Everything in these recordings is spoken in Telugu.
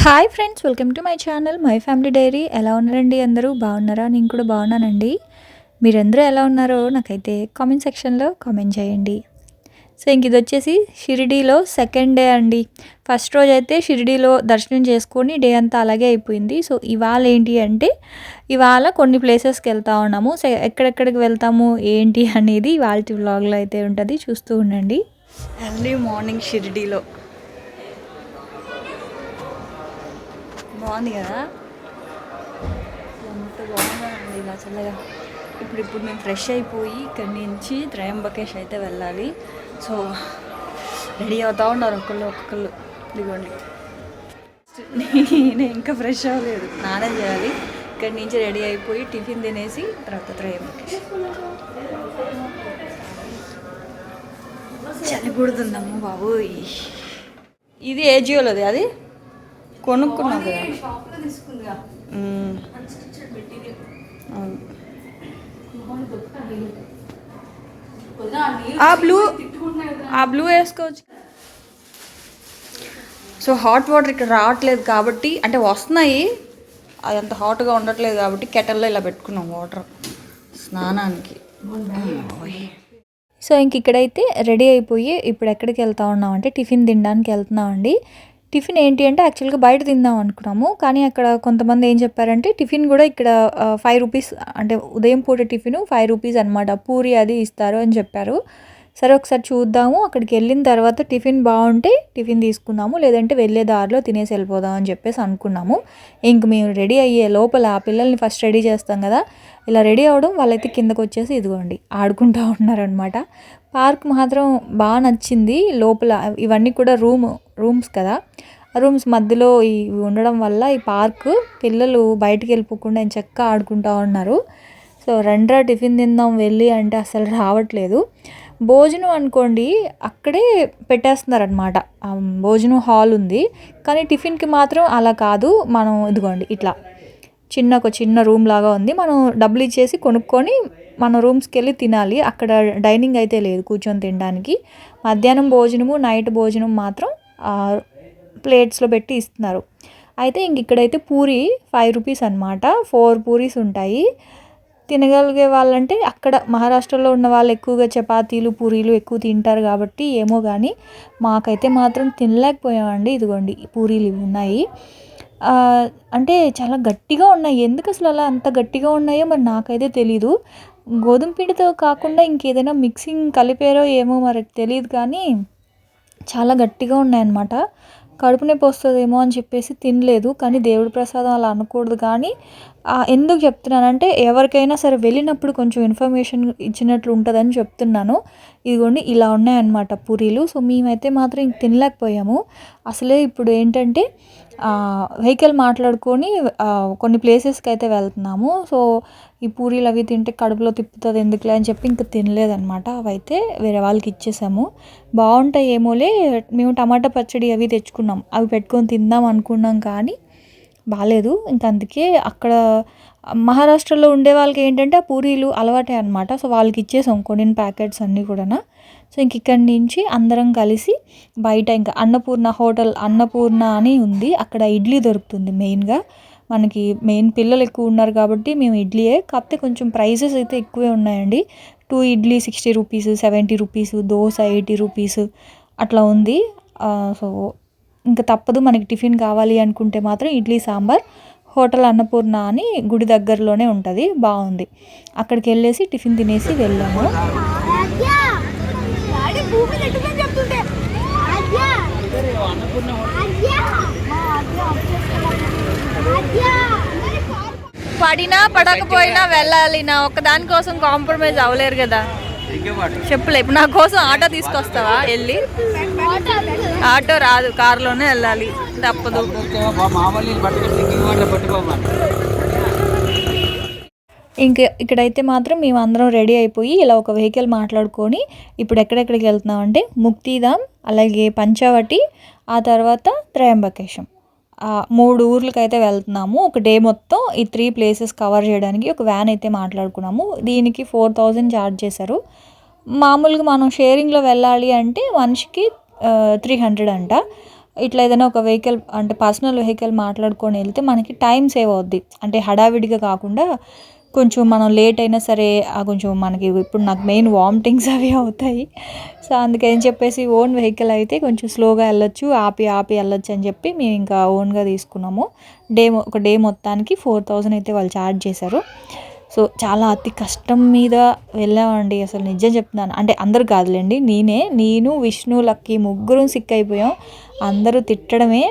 Hi friends, welcome to my channel my family dairy. ఎలా ఉన్నారండి? అందరూ బాగున్నారా? నేను కూడా బాగున్నానండి. మీరందరూ ఎలా ఉన్నారో నాకైతే కామెంట్ సెక్షన్లో కామెంట్ చేయండి. సో ఇది వచ్చేసి షిరిడీలో సెకండ్ డే అండి. ఫస్ట్ రోజు అయితే షిరిడీలో దర్శనం చేసుకొని డే అంతా అలాగే అయిపోయింది. సో ఇవాళ ఏంటి అంటే ఇవాళ కొన్ని ప్లేసెస్కి వెళ్తా ఉన్నాము. సో ఎక్కడెక్కడికి వెళ్తాము ఏంటి అనేది ఇవాళ వ్లాగ్లో అయితే ఉంటుంది, చూస్తూ ఉండండి. ఎర్లీ మార్నింగ్ షిరిడీలో బాగుంది కదా, ఎంత బాగుందండి ఇలా చల్లగా. ఇప్పుడు మేము ఫ్రెష్ అయిపోయి ఇక్కడి నుంచి త్రయంబకేష్ అయితే వెళ్ళాలి. సో రెడీ అవుతూ ఉన్నారు ఒక్కొక్కళ్ళు. ఇదిగోండి, నేను ఇంకా ఫ్రెష్ అవ్వలేదు, స్నానం చేయాలి. ఇక్కడి నుంచి రెడీ అయిపోయి టిఫిన్ తినేసి తర్వాత త్రయంబకేష్. చలి పుడుతుందమ్మ బాబు. ఇది ఏజియోలోది, అది కొనుక్కున్నావు కదా. ఆ బ్లూ వేసుకోవచ్చు. సో హాట్ వాటర్ ఇక్కడ రావట్లేదు కాబట్టి, అంటే వస్తున్నాయి, అది అంత హాట్గా ఉండట్లేదు కాబట్టి కెటల్లో ఇలా పెట్టుకున్నాం వాటర్ స్నానానికి. సో ఇక్కడైతే రెడీ అయిపోయి ఇప్పుడు ఎక్కడికి వెళ్తా ఉన్నాం అంటే టిఫిన్ తినడానికి వెళ్తున్నామండి. టిఫిన్ ఏంటి అంటే యాక్చువల్గా బయట తిందాం అనుకున్నాము, కానీ అక్కడ కొంతమంది ఏం చెప్పారంటే టిఫిన్ కూడా ఇక్కడ 5 రూపీస్, అంటే ఉదయం పూట టిఫిన్ 5 రూపీస్ అనమాట, పూరి అది ఇస్తారు అని చెప్పారు. సరే ఒకసారి చూద్దాము, అక్కడికి వెళ్ళిన తర్వాత టిఫిన్ బాగుంటే టిఫిన్ తీసుకున్నాము, లేదంటే వెళ్ళే దారిలో తినేసి వెళ్ళిపోదాం అని చెప్పేసి అనుకున్నాము. ఇంక మేము రెడీ అయ్యే లోపల ఆ పిల్లల్ని ఫస్ట్ రెడీ చేస్తాం కదా, ఇలా రెడీ అవ్వడం, వాళ్ళైతే కిందకు వచ్చేసి ఇదిగోండి ఆడుకుంటూ ఉన్నారనమాట. పార్క్ మాత్రం బాగా నచ్చింది. లోపల ఇవన్నీ కూడా రూమ్స్ కదా, రూమ్స్ మధ్యలో ఇవి ఉండడం వల్ల ఈ పార్క్ పిల్లలు బయటికి వెళ్ళిపోకుండా చక్కగా ఆడుకుంటూ ఉన్నారు. సో రండ్రా టిఫిన్ తిందాం వెళ్ళి అంటే అసలు రావట్లేదు. భోజనం అనుకోండి అక్కడే పెట్టేస్తున్నారనమాట, భోజనం హాల్ ఉంది, కానీ టిఫిన్కి మాత్రం అలా కాదు. మనం ఇదిగోండి ఇట్లా ఒక చిన్న రూమ్ లాగా ఉంది, మనం డబ్బులు ఇచ్చేసి కొనుక్కొని మన రూమ్స్కి వెళ్ళి తినాలి. అక్కడ డైనింగ్ అయితే లేదు కూర్చొని తినడానికి. మధ్యాహ్నం భోజనము నైట్ భోజనం మాత్రం ప్లేట్స్లో పెట్టి ఇస్తున్నారు. అయితే ఇక్కడైతే పూరి 5 రూపీస్ అనమాట, 4 పూరీస్ ఉంటాయి. తినగలిగే వాళ్ళంటే అక్కడ మహారాష్ట్రలో ఉన్న వాళ్ళు ఎక్కువగా చపాతీలు పూరీలు ఎక్కువ తింటారు కాబట్టి ఏమో కానీ మాకైతే మాత్రం తినలేకపోయామండి. ఇదిగోండి పూరీలు ఇవి ఉన్నాయి, అంటే చాలా గట్టిగా ఉన్నాయి. ఎందుకు అసలు అలా అంత గట్టిగా ఉన్నాయో మరి నాకైతే తెలీదు. గోధుమ పిండితో కాకుండా ఇంకేదైనా మిక్సింగ్ కలిపారో ఏమో మరి తెలియదు, కానీ చాలా గట్టిగా ఉన్నాయన్నమాట. కడుపు నొప్పి వస్తుందేమో అని చెప్పేసి తినలేదు, కానీ దేవుడి ప్రసాదం అలా అనకూడదు. కానీ ఎందుకు చెప్తున్నానంటే ఎవరికైనా సరే వెళ్ళినప్పుడు కొంచెం ఇన్ఫర్మేషన్ ఇచ్చినట్లు ఉంటుందని చెప్తున్నాను. ఇదిగోండి ఇలా ఉన్నాయన్నమాట పూరీలు. సో మేమైతే మాత్రం తినలేకపోయాము. అసలే ఇప్పుడు ఏంటంటే వెహికల్ మాట్లాడుకొని కొన్ని ప్లేసెస్కి అయితే వెళ్తున్నాము. సో ఈ పూరీలు అవి తింటే కడుపులో తిప్పుతుంది ఎందుకులే అని చెప్పి ఇంకా తినలేదన్నమాట. అవైతే వేరే వాళ్ళకి ఇచ్చేసాము. బాగుంటాయి ఏమోలే, మేము టమాటా పచ్చడి అవి తెచ్చుకున్నాం, అవి పెట్టుకొని తిందాం అనుకున్నాం, కానీ బాగాలేదు. ఇంక అందుకే అక్కడ మహారాష్ట్రలో ఉండే వాళ్ళకి ఏంటంటే ఆ పూరీలు అలవాటే అనమాట. సో వాళ్ళకి ఇచ్చేసాం కొనిన ప్యాకెట్స్ అన్నీ కూడా. సో ఇక్కడి నుంచి అందరం కలిసి బయట ఇంకా హోటల్ అన్నపూర్ణ అని ఉంది, అక్కడ ఇడ్లీ దొరుకుతుంది. మెయిన్ పిల్లలు ఎక్కువ ఉన్నారు కాబట్టి మేము ఇడ్లీయే, కాకపోతే కొంచెం ప్రైజెస్ అయితే ఎక్కువే ఉన్నాయండి. 2 idli 60 rupees, 70 rupees, dosa 80 rupees అట్లా ఉంది. సో ఇంకా తప్పదు, మనకి టిఫిన్ కావాలి అనుకుంటే మాత్రం ఇడ్లీ సాంబార్ హోటల్ అన్నపూర్ణ అని గుడి దగ్గరలోనే ఉంటుంది, బాగుంది. అక్కడికి వెళ్ళేసి టిఫిన్ తినేసి వెళ్ళాము. పడినా పడకపోయినా వెళ్ళాలి, నా ఒక్కదాని కోసం కాంప్రమైజ్ అవ్వలేరు కదా. చెప్పులే, ఇప్పుడు నా కోసం ఆటో తీసుకొస్తావా? వెళ్ళి ఆటో రాదు, కారులోనే వెళ్ళాలి, తప్పదు. ఇక్కడైతే మాత్రం మేము అందరం రెడీ అయిపోయి ఇలా ఒక వెహికల్ మాట్లాడుకొని ఇప్పుడు ఎక్కడెక్కడికి వెళ్తున్నామంటే ముక్తిధామ్, అలాగే పంచవటి, ఆ తర్వాత త్రయంబకేశం, 3 ఊర్లకైతే వెళ్తున్నాము. ఒక డే మొత్తం ఈ 3 ప్లేసెస్ కవర్ చేయడానికి ఒక వ్యాన్ అయితే మాట్లాడుకున్నాము. దీనికి 4000 ఛార్జ్ చేశారు. మామూలుగా మనం షేరింగ్లో వెళ్ళాలి అంటే మనిషికి 300 అంట. ఇట్లా ఏదైనా ఒక వెహికల్ అంటే పర్సనల్ వెహికల్ మాట్లాడుకొని వెళ్తే మనకి టైం సేవ్ అవుద్ది. అంటే హడావిడిగా కాకుండా కొంచెం మనం లేట్ అయినా సరే కొంచెం మనకి ఇప్పుడు నాకు మెయిన్ వామిటింగ్స్ అవి అవుతాయి. సో అందుకని చెప్పేసి ఓన్ వెహికల్ అయితే కొంచెం స్లోగా వెళ్ళొచ్చు, ఆపి ఆపి వెళ్ళొచ్చు అని చెప్పి మేము ఇంకా ఓన్గా తీసుకున్నాము. ఒక డే మొత్తానికి 4000 అయితే వాళ్ళు ఛార్జ్ చేశారు. సో చాలా అతి కష్టం మీద వెళ్ళామండి. అసలు నిజం చెప్తున్నాను, అంటే అందరు కాదులేండి, నేను విష్ణు లక్కీ ముగ్గురం సిక్ అయిపోయాం. అందరూ తిట్టడమే,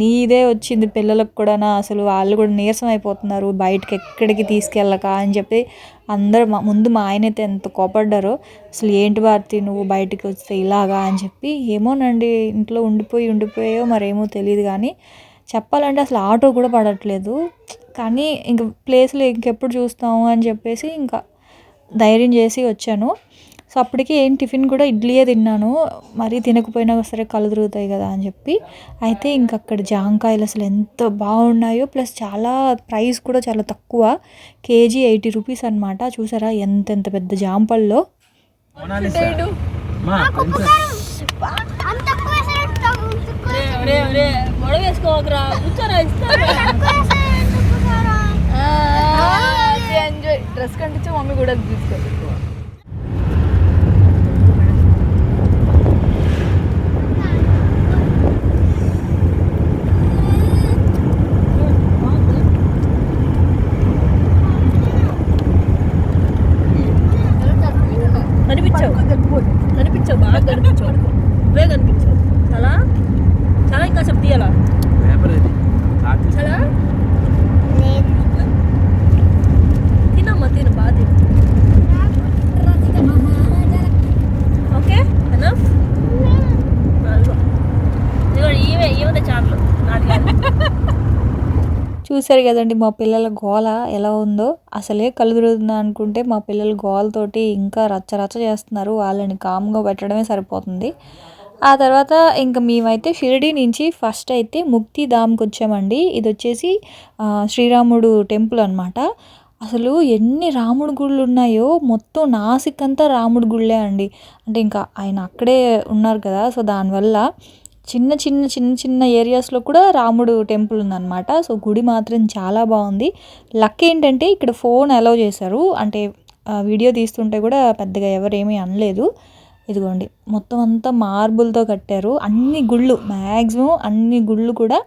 నీదే వచ్చింది పిల్లలకు కూడా, అసలు వాళ్ళు కూడా నీరసం అయిపోతున్నారు బయటకి ఎక్కడికి తీసుకెళ్ళక అని చెప్పి అందరూ ముందు మా ఆయన అయితే ఎంత కోపడ్డారో, అసలు ఏంటి భారతి నువ్వు బయటికి వస్తే ఇలాగా అని చెప్పి. ఏమోనండి, ఇంట్లో ఉండిపోయో మరేమో తెలియదు కానీ చెప్పాలంటే అసలు ఆటో కూడా పడట్లేదు. కానీ ఇంక ప్లేస్లో ఇంకెప్పుడు చూస్తాము అని చెప్పేసి ఇంకా ధైర్యం చేసి వచ్చాను. సో అప్పటికి ఏం టిఫిన్ కూడా ఇడ్లీయే తిన్నాను, మరీ తినకపోయినా సరే కళ్ళు తిరుగుతాయి కదా అని చెప్పి. అయితే ఇంక అక్కడ జాంకాయలు అసలు ఎంత బాగున్నాయో, ప్లస్ చాలా ప్రైస్ కూడా చాలా తక్కువ, కేజీ 80 రూపీస్ అనమాట. చూసారా ఎంత పెద్ద జాంపల్లో. డ్రెస్ కంటే మమ్మీ కూడా తీసుకో. కనిపించావు బాగా కనిపించావు, నువ్వే కనిపించావు చాలా చాలా. ఇంకా చెప్తే అలా చాలా తినమ్మా, తిను బాగా తిను. Okay enough. ఏముంది చాట్లు చూసారు కదండి మా పిల్లల గోల ఎలా ఉందో. అసలే కళ్ళు తిరుగుతుందా అనుకుంటే మా పిల్లల గోలతోటి ఇంకా రచ్చ చేస్తున్నారు. వాళ్ళని కామ్గా పెట్టడమే సరిపోతుంది. ఆ తర్వాత ఇంకా మేమైతే షిరిడి నుంచి ఫస్ట్ అయితే ముక్తిధామ్కి వచ్చామండి. ఇది వచ్చేసి శ్రీరాముడు టెంపుల్ అనమాట. అసలు ఎన్ని రాముడి గుళ్ళు ఉన్నాయో, మొత్తం నాసిక్ అంతా రాముడి గుళ్ళే అండి. అంటే ఇంకా ఆయన అక్కడే ఉన్నారు కదా, సో దానివల్ల చిన్న ఏరియాస్లో కూడా రాముడు టెంపుల్ ఉందన్నమాట. సో గుడి మాత్రం చాలా బాగుంది. లక్ ఏంటంటే ఇక్కడ ఫోన్ అలౌ చేశారు, అంటే వీడియో తీస్తుంటే కూడా పెద్దగా ఎవరేమీ అనలేదు. ఇదిగోండి మొత్తం అంతా మార్బుల్తో కట్టారు. అన్ని గుళ్ళు, మ్యాక్సిమం అన్ని గుళ్ళు కూడా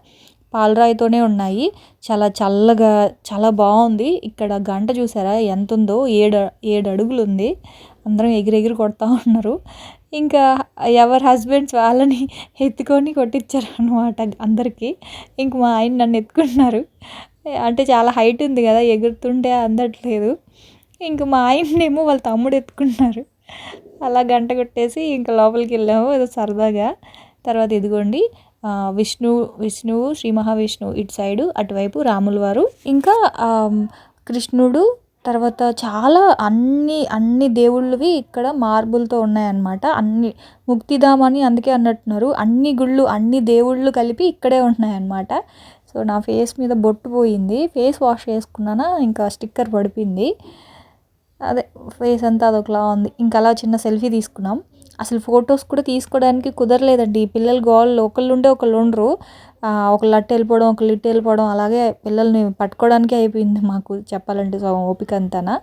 పాలరాయితోనే ఉన్నాయి. చాలా చల్లగా చాలా బాగుంది. ఇక్కడ గంట చూసారా ఎంత ఉందో, 7 అడుగులు ఉంది. అందరం ఎగిరెగిరి కొడతా ఉన్నారు. ఇంకా ఎవరి హస్బెండ్స్ వాళ్ళని ఎత్తుకొని కొట్టించారు అనమాట అందరికీ. ఇంక మా ఆయన నన్ను ఎత్తుకుంటున్నారు, అంటే చాలా హైట్ ఉంది కదా, ఎగురుతుంటే అందట్లేదు. ఇంక మా ఆయన్నేమో వాళ్ళ తమ్ముడు ఎత్తుకుంటున్నారు. అలా గంట కొట్టేసి ఇంకా లోపలికి వెళ్ళాము ఏదో సరదాగా. తర్వాత ఇదిగోండి విష్ణువు శ్రీ మహావిష్ణువు ఇటు సైడు, అటువైపు రాముల వారు, ఇంకా కృష్ణుడు, తర్వాత చాలా అన్ని దేవుళ్ళవి ఇక్కడ మార్బుల్తో ఉన్నాయన్నమాట. అన్ని ముక్తిధామ్ అని అందుకే అన్నట్టున్నారు. అన్ని గుళ్ళు అన్ని దేవుళ్ళు కలిపి ఇక్కడే ఉన్నాయన్నమాట. సో నా ఫేస్ మీద బొట్టు పోయింది, ఫేస్ వాష్ చేసుకున్నానా ఇంకా స్టిక్కర్ పడిపోయింది. అదే ఫేస్ అంతా అదొకలా ఉంది. ఇంకా అలా చిన్న సెల్ఫీ తీసుకున్నాం. అసలు ఫొటోస్ కూడా తీసుకోవడానికి కుదరలేదండి. పిల్లలు గోళ్ళు ఒకళ్ళు ఉంటే ఒకళ్ళు ఉండరు. ఒకళ్ళు అట్టు వెళ్ళిపోవడం, ఒకళ్ళు ఇటు వెళ్ళిపోవడం, అలాగే పిల్లల్ని పట్టుకోవడానికే అయిపోయింది మాకు చెప్పాలంటే ఓపిక అంతానా.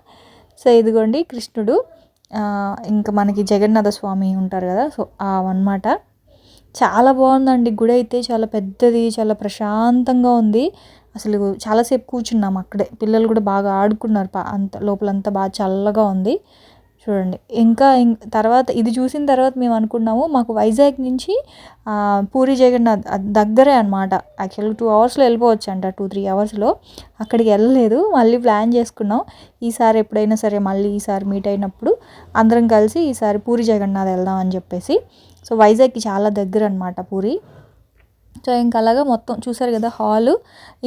సో ఇదిగోండి కృష్ణుడు, ఇంకా మనకి జగన్నాథ స్వామి ఉంటారు కదా, సో అవన్నమాట. చాలా బాగుందండి గుడి అయితే, చాలా పెద్దది, చాలా ప్రశాంతంగా ఉంది. అసలు చాలాసేపు కూర్చున్నాం అక్కడే, పిల్లలు కూడా బాగా ఆడుకున్నారు. అంత లోపలంతా బాగా చల్లగా ఉంది చూడండి. ఇంకా తర్వాత ఇది చూసిన తర్వాత మేము అనుకున్నాము, మాకు వైజాగ్ నుంచి పూరి జగన్నాథ్ దగ్గరే అనమాట. యాక్చువల్గా 2 అవర్స్లో వెళ్ళిపోవచ్చు అంట, 2-3 అవర్స్లో. అక్కడికి వెళ్ళలేదు, మళ్ళీ ప్లాన్ చేసుకున్నాం. ఈసారి ఎప్పుడైనా సరే మళ్ళీ ఈసారి మీట్ అయినప్పుడు అందరం కలిసి ఈసారి పూరి జగన్నాథ్ వెళ్దాం అని చెప్పేసి. సో వైజాగ్కి చాలా దగ్గర అనమాట పూరి. సో ఇంకా అలాగా మొత్తం చూసారు కదా హాలు,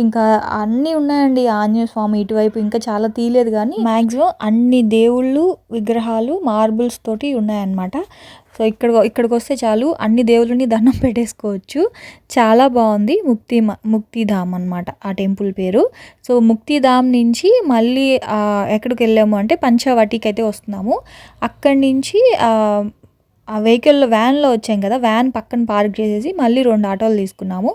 ఇంకా అన్నీ ఉన్నాయండి. ఆంజనేయ స్వామి ఇటువైపు ఇంకా చాలా తీయలేదు కానీ మ్యాక్సిమం అన్ని దేవుళ్ళు విగ్రహాలు మార్బుల్స్ తోటి ఉన్నాయన్నమాట. సో ఇక్కడికి వస్తే చాలు అన్ని దేవుళ్ళని దండం పెట్టేసుకోవచ్చు. చాలా బాగుంది. ముక్తిధామ్ అనమాట ఆ టెంపుల్ పేరు. సో ముక్తిధామ్ నుంచి మళ్ళీ ఎక్కడికి వెళ్ళాము అంటే పంచవటికి అయితే వస్తున్నాము. అక్కడి నుంచి ఆ వెహికల్‌లో వ్యాన్‌లో వచ్చాం కదా! వ్యాన్ పక్కన పార్క్ చేసేసి మళ్ళీ 2 ఆటోలు తీసుకున్నాము.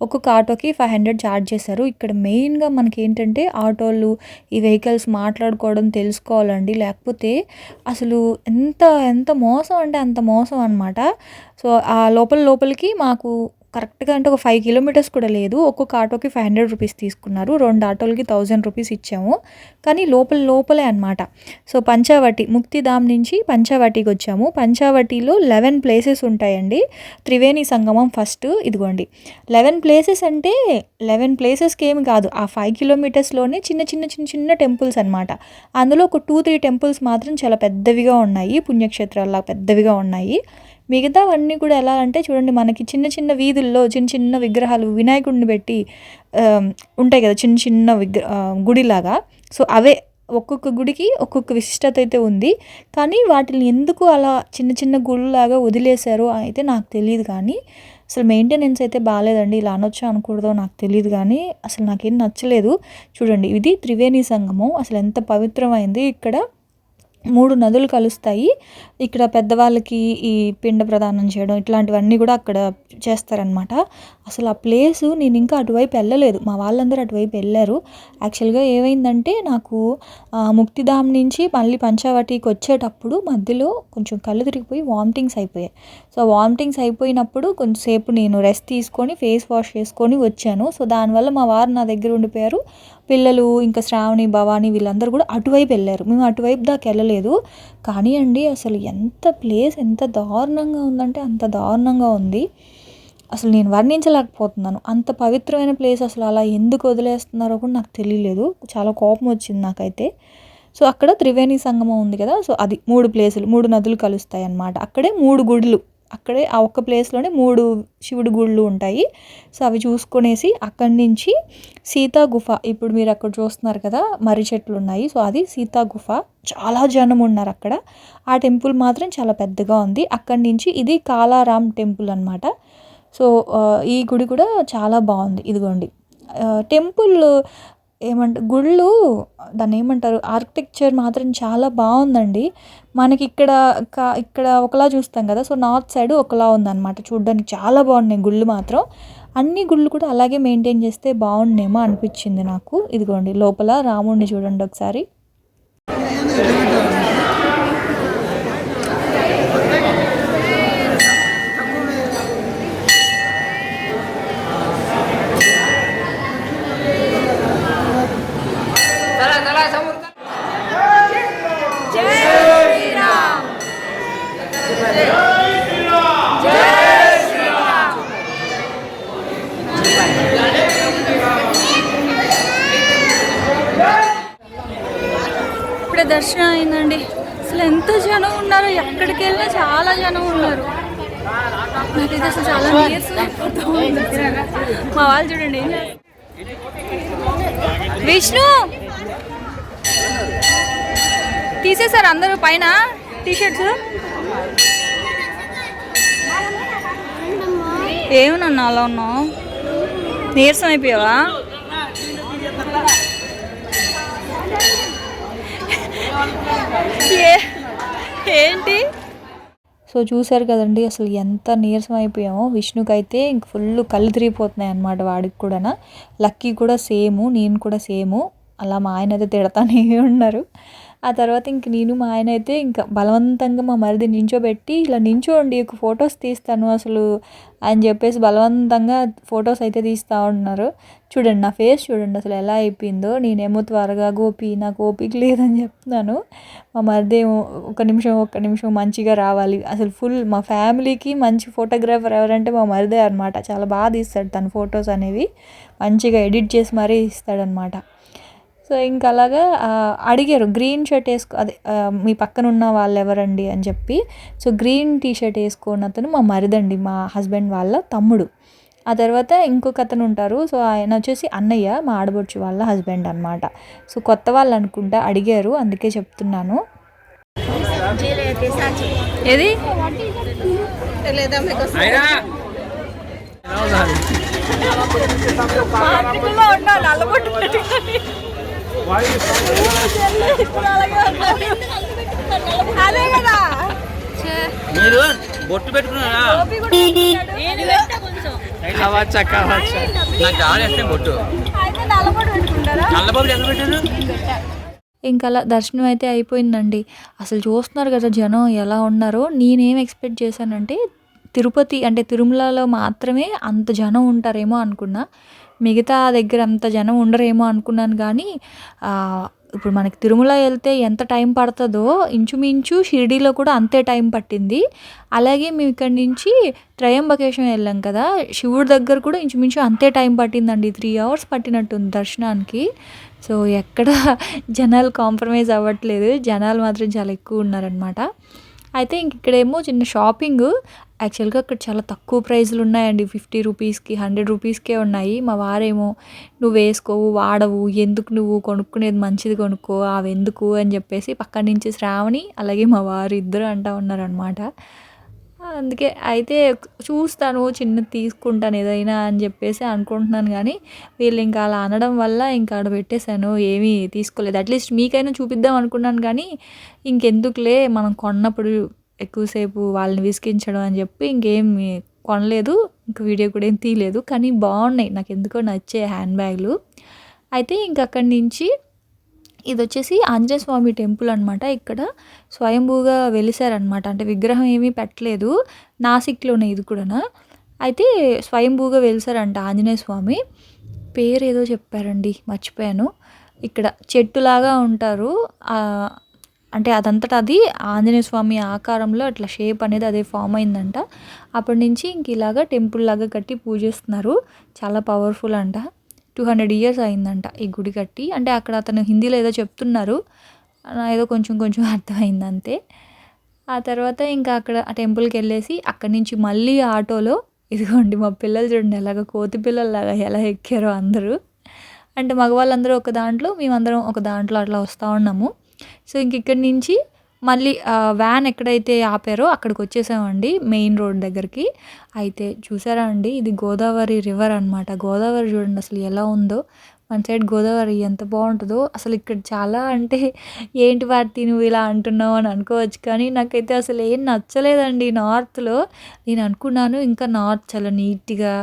ఒక్కొక్క ఆటోకి 500 చార్జ్ చేశారు. ఇక్కడ మెయిన్‌గా మనకేంటంటే ఆటోలు, ఈ వెహికల్స్ మాట్లాడుకోవడం తెలుసుకోవాలండి. లేకపోతే అసలు ఎంత ఎంత మోసం అంటే అంత మోసం అనమాట. సో, ఆ లోపలికి మాకు కరెక్ట్‌గా అంటే ఒక 5 కిలోమీటర్స్ కూడా లేదు. ఒక్కొక్క ఆటోకి 500 రూపీస్ తీసుకున్నారు. 2 ఆటోలకి 1000 రూపీస్ ఇచ్చాము. కానీ లోపలే అనమాట. సో, పంచావటి ముక్తిధామ్ నుంచి పంచావటికొచ్చాము. పంచావటిలో 11 ప్లేసెస్ ఉంటాయండి. త్రివేణి సంగమం ఫస్ట్ ఇదిగోండి. 11 ప్లేసెస్ అంటే 11 ప్లేసెస్‌కేమి కాదు. ఆ 5 కిలోమీటర్స్‌లోనే చిన్న టెంపుల్స్ అనమాట. అందులో ఒక 2, 3 టెంపుల్స్ మాత్రం చాలా పెద్దవిగా ఉన్నాయి. పుణ్యక్షేత్రాల్లా పెద్దవిగా ఉన్నాయి. మిగతావన్నీ కూడా ఎలా అంటే చూడండి, మనకి చిన్న వీధుల్లో చిన్న విగ్రహాలు వినాయకుడిని పెట్టి ఉంటాయి కదా! చిన్న గుడిలాగా. సో, అవే ఒక్కొక్క గుడికి ఒక్కొక్క విశిష్టత అయితే ఉంది. కానీ వాటిని ఎందుకు అలా చిన్న గుడిలాగా వదిలేశారో అయితే నాకు తెలీదు కానీ, అసలు మెయింటెనెన్స్ అయితే బాలేదండి. ఇలా అనొచ్చో అనకూడదో నాకు తెలీదు కానీ, అసలు నాకేం నచ్చలేదు. చూడండి, ఇది త్రివేణి సంగమం. అసలు ఎంత పవిత్రమైంది. ఇక్కడ 3 నదులు కలుస్తాయి. ఇక్కడ పెద్దవాళ్ళకి ఈ పిండ ప్రదానం చేయడం ఇట్లాంటివన్నీ కూడా అక్కడ చేస్తారనమాట. అసలు ఆ ప్లేసు నేను ఇంకా అటువైపు వెళ్ళలేదు. మా వాళ్ళందరూ అటువైపు వెళ్ళారు. యాక్చువల్‌గా ఏమైందంటే నాకు ముక్తిధామ్ నుంచి మళ్ళీ పంచావటికి వచ్చేటప్పుడు మధ్యలో కొంచెం కళ్ళు తిరిగిపోయి వామిటింగ్స్ అయిపోయాయి. సో, వామిటింగ్స్ అయిపోయినప్పుడు కొంచెంసేపు నేను రెస్ట్ తీసుకొని ఫేస్ వాష్ చేసుకొని వచ్చాను. సో, దానివల్ల మా వారు నా దగ్గర ఉండిపోయారు. పిల్లలు ఇంకా శ్రావణి, భవాని వీళ్ళందరూ కూడా అటువైపు వెళ్ళారు. మేము అటువైపు దాకా వెళ్ళలేదు. కానీ అండి అసలు ఎంత దారుణంగా ఉందంటే అంత దారుణంగా ఉంది. అసలు నేను వర్ణించలేకపోతున్నాను. అంత పవిత్రమైన ప్లేస్ అసలు అలా ఎందుకు వదిలేస్తున్నారో కూడా నాకు తెలియలేదు. చాలా కోపం వచ్చింది నాకైతే. సో, అక్కడ త్రివేణి సంగమం ఉంది కదా! సో, అది 3 ప్లేసులు, 3 నదులు కలుస్తాయి అన్నమాట. అక్కడే 3 గుడులు. అక్కడే ఆ ఒక్క ప్లేస్‌లోనే 3 శివుడి గుళ్ళు ఉంటాయి. సో, అవి చూసుకొనేసి అక్కడి నుంచి సీతా గుఫ, ఇప్పుడు మీరు అక్కడ చూస్తున్నారు కదా! మర్రి చెట్లు ఉన్నాయి. సో, అది సీతా గుఫ. చాలా జనం ఉన్నారు అక్కడ. ఆ టెంపుల్ మాత్రం చాలా పెద్దగా ఉంది. అక్కడి నుంచి ఇది కాలారాం టెంపుల్ అనమాట. సో, ఈ గుడి కూడా చాలా బాగుంది. ఇదిగోండి, టెంపుల్ గుళ్ళు దాన్నేమంటారు, ఆర్కిటెక్చర్ మాత్రం చాలా బాగుందండి. మనకి ఇక్కడ ఒకలా చూస్తాం కదా! సో, నార్త్ సైడ్ ఒకలా ఉందన్నమాట. చూడ్డానికి చాలా బాగున్నాయి గుళ్ళు మాత్రం. అన్ని గుళ్ళు కూడా అలాగే మెయింటైన్ చేస్తే బాగుండేమో అనిపించింది నాకు. ఇదిగోండి, లోపల రాముడిని చూడండి ఒకసారి. ఇప్పుడే దర్శనం అయిందండి. అసలు ఎంత జనం ఉన్నారో, ఎక్కడికి వెళ్ళినా చాలా జనం ఉన్నారు. నాకైతే అసలు చాలా నీరసం అయిపోతూ ఉంది. మా వాళ్ళు చూడండి ఏం చేస్తారు. విష్ణు తీసేశారు అందరూ పైన టీషర్ట్స్. ఏమన్నా అలా ఉన్నావు, నీరసం అయిపోయావా? ఏంటి? సో, చూసారు కదండి అసలు ఎంత నీరసం అయిపోయామో. విష్ణుకైతే ఇంక ఫుల్ కళ్ళు తిరిగిపోతున్నాయి అన్నమాట. వాడికి కూడా. లక్కీ కూడా సేము, నేను కూడా సేము. అలా మా ఆయన అయితే తిడతానే ఉన్నారు. ఆ తర్వాత ఇంక నేను మా ఆయన అయితే ఇంకా బలవంతంగా మా మరిది నించోబెట్టి, ఇలా నించోండి ఒక ఫొటోస్ తీస్తాను అసలు అని చెప్పేసి బలవంతంగా ఫొటోస్ అయితే తీస్తూ ఉన్నారు. చూడండి నా ఫేస్ చూడండి అసలు ఎలా అయిపోయిందో. నేనేమో త్వరగా గోపి నాకు ఓపిక లేదని చెప్తున్నాను. మా మరిది ఏమో ఒక్క నిమిషం మంచిగా రావాలి. అసలు ఫుల్ మా ఫ్యామిలీకి మంచి ఫోటోగ్రాఫర్ ఎవరంటే మా మరిదే అనమాట. చాలా బాగా తీస్తాడు తన ఫొటోస్ అనేవి. మంచిగా ఎడిట్ చేసి మరీ ఇస్తాడనమాట. సో, ఇంకా అలాగా అడిగారు గ్రీన్ షర్ట్ అదే మీ పక్కన ఉన్న వాళ్ళు ఎవరండి అని చెప్పి. సో, గ్రీన్ టీ షర్ట్ వేసుకున్న అతను మా మరిదండి, మా హస్బెండ్ వాళ్ళ తమ్ముడు. ఆ తర్వాత ఇంకొక అతను ఉంటారు. సో, ఆయన వచ్చేసి అన్నయ్య, మా ఆడబొడుచు వాళ్ళ హస్బెండ్ అనమాట. సో, కొత్త వాళ్ళు అనుకుంటా, అడిగారు అందుకే చెప్తున్నాను. ఏది అదే కదా మీరు బొట్టు పెట్టుకున్నారా? నేను పెట్టా కొంచెం. కావచ్చా కావచ్చా. నాకు చాలా ఇష్టం బొట్టు. నల్లబాబు ఎక్కడ పెట్టారు? ఇంకా అలా దర్శనం అయితే అయిపోయిందండి. అసలు చూస్తున్నారు కదా జనం ఎలా ఉన్నారో. నేనేం ఎక్స్పెక్ట్ చేశానంటే తిరుపతి అంటే తిరుమలలో మాత్రమే అంత జనం ఉంటారేమో అనుకున్నా. మిగతా దగ్గర అంత జనం ఉండరేమో అనుకున్నాను కానీ ఇప్పుడు మనకి తిరుమల వెళ్తే ఎంత టైం పడుతుందో ఇంచుమించు షిరిడీలో కూడా అంతే టైం పట్టింది. అలాగే మేము ఇక్కడి నుంచి త్రయంబకేశ్వరం వెళ్ళాం కదా, శివుడి దగ్గర కూడా ఇంచుమించు అంతే టైం పట్టిందండి. 3 hours పట్టినట్టుంది దర్శనానికి. సో ఎక్కడ జనాలు కాంప్రమైజ్ అవ్వట్లేదు, జనాలు మాత్రం చాలా ఎక్కువ ఉన్నారనమాట. అయితే ఇంక ఇక్కడేమో చిన్న షాపింగ్. యాక్చువల్గా అక్కడ చాలా తక్కువ ప్రైజులు ఉన్నాయండి. 50 రూపీస్కి 100 రూపీస్కే ఉన్నాయి. మా వారేమో నువ్వు వేసుకోవు వాడవు, ఎందుకు నువ్వు కొనుక్కునేది మంచిది కొనుక్కో, అవి ఎందుకు అని చెప్పేసి పక్కన నుంచి శ్రావణి అలాగే మా వారు ఇద్దరు అంటూ ఉన్నారనమాట. అందుకే అయితే చూస్తాను చిన్నది తీసుకుంటాను ఏదైనా అని చెప్పేసి అనుకుంటున్నాను కానీ వీళ్ళు ఇంకా అలా అనడం వల్ల ఇంకా ఆడ పెట్టేశాను, ఏమీ తీసుకోలేదు. అట్లీస్ట్ మీకైనా చూపిద్దాం అనుకున్నాను కానీ ఇంకెందుకులే మనం కొన్నప్పుడు ఎక్కువసేపు వాళ్ళని విసిగించడం అని చెప్పి ఇంకేమి కొనలేదు. ఇంక వీడియో కూడా ఏం తీయలేదు. కానీ బాగున్నాయి, నాకు ఎందుకో నచ్చే హ్యాండ్ బ్యాగులు. అయితే ఇంక అక్కడి నుంచి ఇది వచ్చేసి ఆంజనేయ స్వామి టెంపుల్ అనమాట. ఇక్కడ స్వయంభూగా వెలిసారనమాట. అంటే విగ్రహం ఏమీ పెట్టలేదు, నాసిక్లోనే ఇది కూడా. అయితే స్వయంభూగా వెలిసారంట ఆంజనేయ స్వామి. పేరు ఏదో చెప్పారండి మర్చిపోయాను. ఇక్కడ చెట్టులాగా ఉంటారు, అంటే అదంతటా అది ఆంజనేయ స్వామి ఆకారంలో అట్లా షేప్ అనేది అదే ఫామ్ అయిందంట. అప్పటి నుంచి ఇంక ఇలాగా టెంపుల్ లాగా కట్టి పూజిస్తున్నారు. చాలా పవర్ఫుల్ అంట. 200 years అయిందంట ఈ గుడి కట్టి. అంటే అక్కడ అతను హిందీలో ఏదో చెప్తున్నారు, ఏదో కొంచెం కొంచెం అర్థమైంది అంతే. ఆ తర్వాత ఇంకా అక్కడ ఆ టెంపుల్కి వెళ్ళేసి అక్కడి నుంచి మళ్ళీ ఆటోలో ఇదిగోండి మా పిల్లలు చూడండి ఎలాగ కోతి పిల్లల్లాగా ఎలా ఎక్కారో అందరూ. అంటే మగవాళ్ళందరూ ఒక దాంట్లో, మేమందరం ఒక దాంట్లో అట్లా వస్తూ ఉన్నాము. సో ఇంక ఇక్కడి నుంచి మళ్ళీ వ్యాన్ ఎక్కడైతే ఆపారో అక్కడికి వచ్చేసామండి, మెయిన్ రోడ్ దగ్గరికి. అయితే చూసారా అండి, ఇది గోదావరి రివర్ అనమాట. గోదావరి చూడండి అసలు ఎలా ఉందో. మన సైడ్ గోదావరి ఎంత బాగుంటుందో. అసలు ఇక్కడ చాలా అంటే ఏంటి వార్తి నువ్వు ఇలా అంటున్నావు అని అనుకోవచ్చు కానీ నాకైతే అసలు ఏం నచ్చలేదండి నార్త్లో. నేను అనుకున్నాను ఇంకా నార్త్ చాలా నీట్గా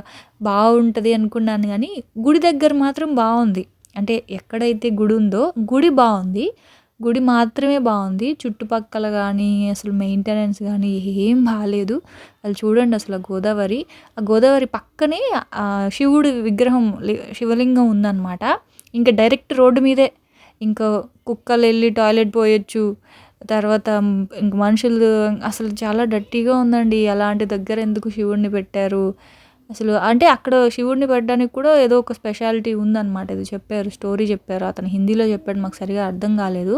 బాగుంటుంది అనుకున్నాను కానీ గుడి దగ్గర మాత్రం బాగుంది. అంటే ఎక్కడైతే గుడి ఉందో గుడి బాగుంది, గుడి మాత్రమే బాగుంది. చుట్టుపక్కల కానీ అసలు మెయింటెనెన్స్ కానీ ఏం బాగాలేదు. అది చూడండి అసలు గోదావరి, ఆ గోదావరి పక్కనే శివుడి విగ్రహం శివలింగం ఉందన్నమాట. ఇంకా డైరెక్ట్ రోడ్డు మీదే ఇంకా కుక్కలు వెళ్ళి టాయిలెట్ పోయొచ్చు. తర్వాత ఇంక మనుషులు అసలు చాలా డర్టీగా ఉందండి. అలాంటి దగ్గర ఎందుకు శివుడిని పెట్టారు అసలు? అంటే అక్కడ శివుడిని పెట్టడానికి కూడా ఏదో ఒక స్పెషాలిటీ ఉందన్నమాట. ఇది చెప్పారు, స్టోరీ చెప్పారు, అతను హిందీలో చెప్పాడు, మాకు సరిగా అర్థం కాలేదు.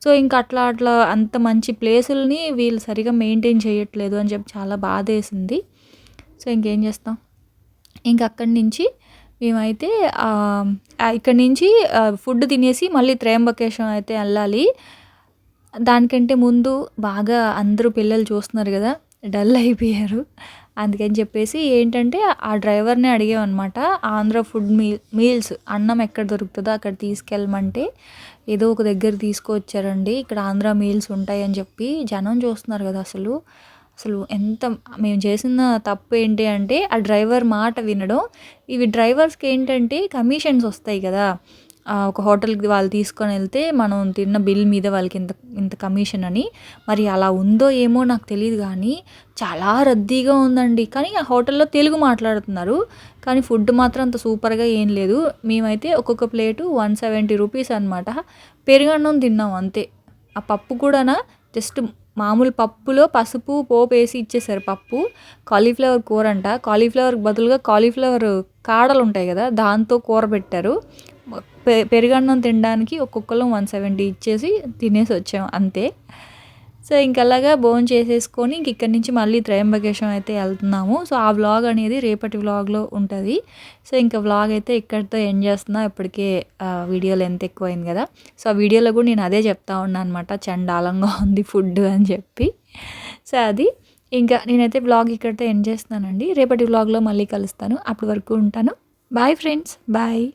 సో ఇంకా అట్లా అంత మంచి ప్లేసుల్ని వీళ్ళు సరిగా మెయింటైన్ చేయట్లేదు అని చెప్పి చాలా బాధేసింది. సో ఇంకేం చేస్తాం, ఇంక అక్కడి నుంచి మేమైతే ఇక్కడి నుంచి ఫుడ్ తినేసి మళ్ళీ త్రయంబకేశ్వరం అయితే వెళ్ళాలి. దానికంటే ముందు బాగా అందరూ పిల్లలు చూస్తున్నారు కదా, డల్ అయిపోయారు. అందుకని చెప్పేసి ఏంటంటే ఆ డ్రైవర్ని అడిగామన్నమాట, ఆంధ్ర ఫుడ్ మీల్స్ అన్నం ఎక్కడ దొరుకుతుందో అక్కడ తీసుకెళ్ళమంటే ఏదో ఒక దగ్గర తీసుకొచ్చారండి. ఇక్కడ ఆంధ్ర మీల్స్ ఉంటాయి అని చెప్పి. జనం చూస్తున్నారు కదా అసలు ఎంత మేము చేసిన తప్పు ఏంటి అంటే ఆ డ్రైవర్ మాట వినడం. ఇవి డ్రైవర్స్కి ఏంటంటే కమిషన్స్ వస్తాయి కదా, ఒక హోటల్కి వాళ్ళు తీసుకొని వెళ్తే మనం తిన్న బిల్ మీద వాళ్ళకి ఇంత కమిషన్ అని. మరి అలా ఉందో ఏమో నాకు తెలియదు కానీ చాలా రద్దీగా ఉందండి. కానీ ఆ హోటల్లో తెలుగు మాట్లాడుతున్నారు కానీ ఫుడ్ మాత్రం అంత సూపర్గా ఏం లేదు. మేమైతే ఒక్కొక్క ప్లేటు 170 రూపీస్ అనమాట. పెరుగన్నం తిన్నాం అంతే. ఆ పప్పు కూడా జస్ట్ మామూలు పప్పులో పసుపు పోపు వేసి ఇచ్చేసారు పప్పు. కాలీఫ్లవర్ కూర అంట, కాలీఫ్లవర్ బదులుగా కాలీఫ్లవర్ కాడలు ఉంటాయి కదా దాంతో కూర పెట్టారు. పెరుగన్నం తినడానికి ఒక్కొక్కరు 170 ఇచ్చేసి తినేసి వచ్చాం అంతే. సో ఇంకలాగా భోజనం చేసేసుకొని ఇక్కడి నుంచి మళ్ళీ త్రయంబకేశ్వరం అయితే వెళ్తున్నాము. సో ఆ వ్లాగ్ అనేది రేపటి వ్లాగ్లో ఉంటుంది. సో ఇంకా వ్లాగ్ అయితే ఇక్కడితో ఎండ్ చేస్తున్నా. ఇప్పటికే వీడియో లెంత్ ఎక్కువైంది కదా. సో ఆ వీడియోలో కూడా నేను అదే చెప్తా ఉన్నాను అనమాట, చండాలంగా ఉంది ఫుడ్ అని చెప్పి. సో అది ఇంకా నేనైతే వ్లాగ్ ఇక్కడితో ఎండ్ చేస్తున్నానండి. రేపటి వ్లాగ్లో మళ్ళీ కలుస్తాను. అప్పటి వరకు ఉంటాను. Bye friends, bye.